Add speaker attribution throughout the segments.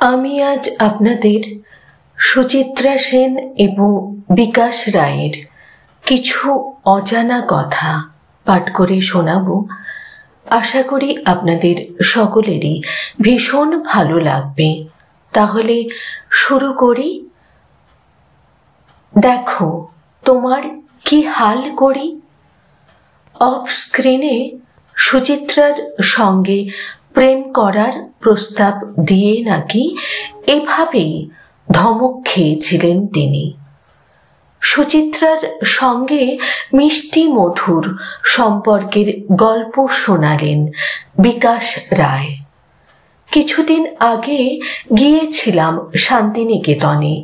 Speaker 1: আমি আজ আপনাদের সুচিত্রা সেন এবং বিকাশ রায়ের কিছু অজানা কথা পাঠ করে শোনাব। আশা করি আপনাদের সকলেরই ভীষণ ভালো লাগবে। তাহলে শুরু করি। দেখো তোমার কি হাল করি। অফ স্ক্রিনে সুচিত্রার সঙ্গে প্রেম করার প্রস্তাব দিয়ে নাকি এভাবেই ধমক খেয়েছিলেন তিনি। সুচিত্রার সঙ্গে মিষ্টি মধুর সম্পর্কের গল্প শোনালেন বিকাশ রায়। কিছুদিন আগে গিয়েছিলাম শান্তিনিকেতনে,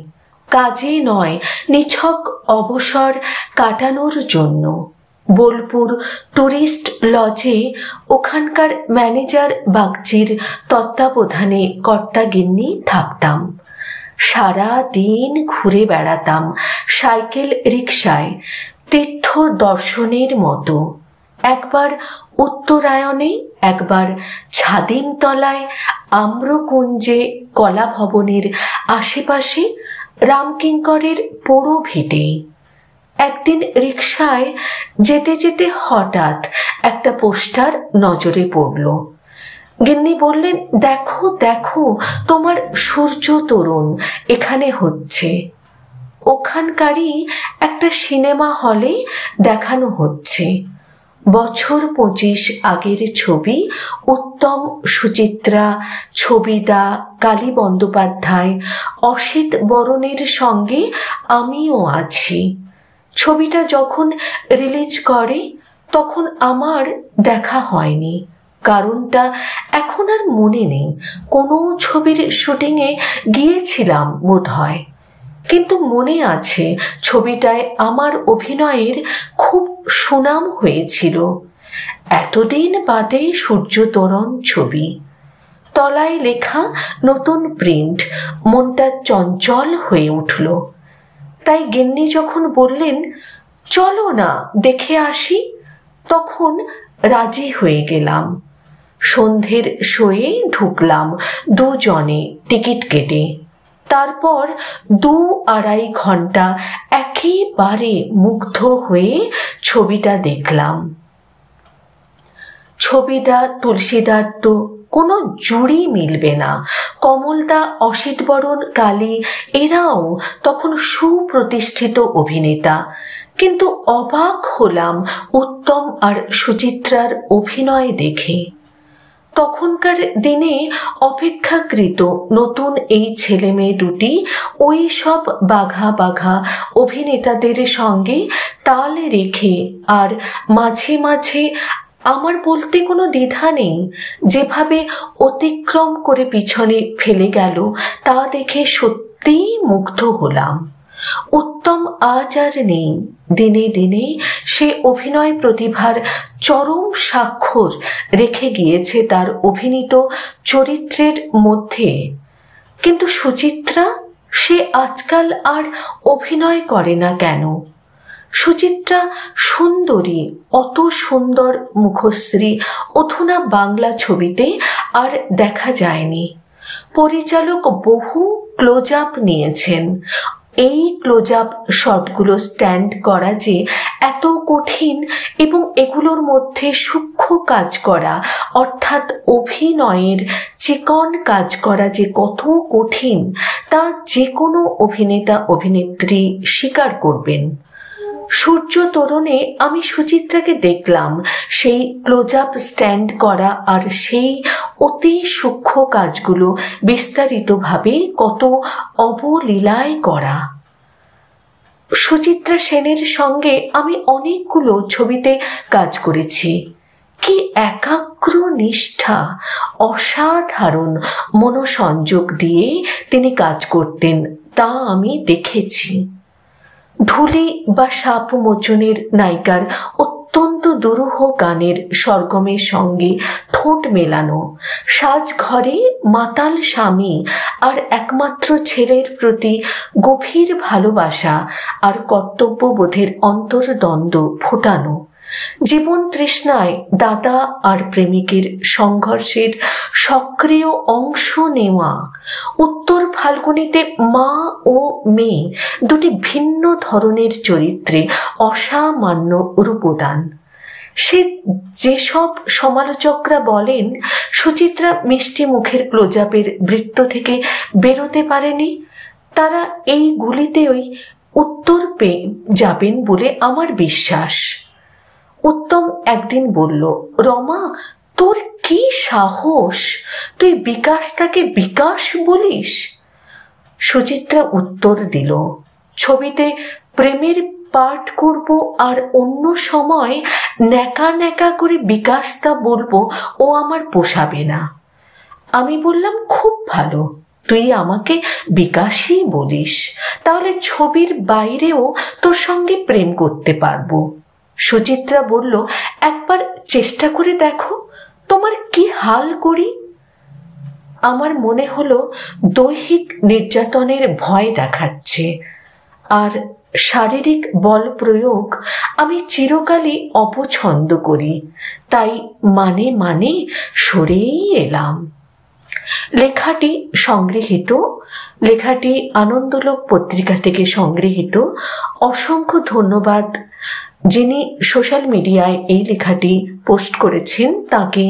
Speaker 1: কাজে নয় নিছক অবসর কাটানোর জন্য। বোলপুর টুরিস্ট লজে ওখানকার ম্যানেজার বাগচির তত্ত্বাবধানে কর্তাগিন্নি থাকতাম। সারা দিন ঘুরে বেড়াতাম সাইকেল রিকশায়, তীর্থ দর্শনের মতো। একবার উত্তরায়ণে, একবার ছাদিমতলায়, আম্রকুঞ্জে, কলা ভবনের আশেপাশে, রামকিঙ্করের পোড়ো ভিটে। একদিন রিকশায় যেতে যেতে হঠাৎ একটা পোস্টার নজরে পড়ল। গিন্নি বললেন, দেখো দেখো তোমার সূর্য তরুণ এখানে হচ্ছে। ওখানকারই একটা সিনেমা হলে দেখানো হচ্ছে। বছর 25 আগের ছবি। উত্তম, সুচিত্রা, ছবিদা, কালী বন্দ্যোপাধ্যায়, অসিত বরণের সঙ্গে আমিও আছি। ছবিটা যখন রিলিজ করে তখন আমার দেখা হয়নি। কারণটা এখন আর মনে নেই। কোনো ছবির শুটিংয়ে গিয়েছিলাম বোধহয়, কিন্তু মনে আছে ছবিটায় আমার অভিনয়ের খুব সুনাম হয়েছিল। এতদিন বাদে সূর্যতরণ ছবি, তলায় লেখা নতুন প্রিন্ট, মনটা চঞ্চল হয়ে উঠল। তাই গিন্নি যখন বললেন, চলো না দেখে আসি, তখন রাজি হয়ে গেলাম। সন্ধ্যের শোয়ে ঢুকলাম দুজনে টিকিট কেটে। তারপর 2-2.5 ঘন্টা একেবারে মুগ্ধ হয়ে ছবিটা দেখলাম। ছবিটা তুলসীদার তো কোনো জুড়ি মিলবে না। কমলদা, অসিত বরণ, কালী এরাও তখন সুপ্রতিষ্ঠিত অভিনেতা। কিন্তু অবাক হলাম উত্তম আর সুচিত্রার অভিনয় দেখে। তখনকার দিনে অপেক্ষাকৃত নতুন এই ছেলে মেয়ে দুটি ওই সব বাঘা বাঘা অভিনেতাদের সঙ্গে তাল রেখে আর মাঝে মাঝে, আমার বলতে কোনো দ্বিধা নেই, যেভাবে অতিক্রম করে পিছনে ফেলে গেল তা দেখে সত্যিই মুগ্ধ হলাম। উত্তম আজ আর নেই। দিনে দিনে সে অভিনয় প্রতিভার চরম স্বাক্ষর রেখে গিয়েছে তার অভিনীত চরিত্রের মধ্যে। কিন্তু সুচিত্রা, সে আজকাল আর অভিনয় করে না কেন? সুচিত্রা সুন্দরী, অত সুন্দর মুখশ্রী অধুনা বাংলা ছবিতে আর দেখা যায়নি। পরিচালক বহু ক্লোজ আপ নিয়েছেন। এই ক্লোজ আপ শটগুলো স্ট্যান্ড করা যে এত কঠিন এবং এগুলোর মধ্যে সূক্ষ্ম কাজ করা, অর্থাৎ অভিনয়ের চিকন কাজ করা যে কত কঠিন, তা যে কোনো অভিনেতা অভিনেত্রী স্বীকার করবেন। সূর্য তরুণে আমি সুচিত্রাকে দেখলাম সেই ক্লোজ আপ স্ট্যান্ড করা আর সেই অতি সূক্ষ্ম কাজগুলো বিস্তারিতভাবে কত অবলীলায় করা। সুচিত্রা সেনের সঙ্গে আমি অনেকগুলো ছবিতে কাজ করেছি। কি একাগ্র নিষ্ঠা, অসাধারণ মনোসংযোগ দিয়ে তিনি কাজ করতেন তা আমি দেখেছি। ঢুলি বা সাপ মোচনের নায়িকার অত্যন্ত দুরূহ গানের সরগমের সঙ্গে ঠোঁট মেলানো, সাজঘরে মাতাল স্বামী আর একমাত্র ছেলের প্রতি গভীর ভালোবাসা আর কর্তব্যবোধের অন্তর্দ্বন্দ্ব ফোটানো, জীবন তৃষ্ণায় দাদা আর প্রেমিকের সংঘর্ষের সক্রিয় অংশ নেওয়া। উত্তর ফাল্গুনীতে মা ও মেয়ে দুটি ভিন্ন ধরনের চরিত্রে অসামান্য রূপদান। সে যেসব সমালোচকরা বলেন সুচিত্রা মিষ্টি মুখের ক্লোজআপের বৃত্ত থেকে বেরোতে পারেনি, তারা এই গুলিতেই উত্তর পেয়ে যাবেন বলে আমার বিশ্বাস। উত্তম একদিন বলল, রমা, তোর কি সাহস, তুই বিকাশটাকে বিকাশ বলিস? সুচিত্রা উত্তর দিল, ছবিতে প্রেমের পাঠ করব আর অন্য সময় ন্যাকা ন্যাকা করে বিকাশটা বলবো, ও আমার পোষাবে না। আমি বললাম, খুব ভালো, তুই আমাকে বিকাশই বলিস, তাহলে ছবির বাইরেও তোর সঙ্গে প্রেম করতে পারবো। সুচিত্রা বলল, একবার চেষ্টা করে দেখো, তোমার কি হাল করি। আমার মনে হলো দৈহিক নির্যাতনের ভয় দেখাচ্ছে, আর শারীরিক বল প্রয়োগ আমি চিরকালই অপছন্দ করি, তাই মানে মানে সরেই এলাম। লেখাটি আনন্দলোক পত্রিকা থেকে সংগৃহীত। অসংখ্য ধন্যবাদ যিনি সোশ্যাল মিডিয়ায় এই লেখাটি পোস্ট করেছেন তাকে।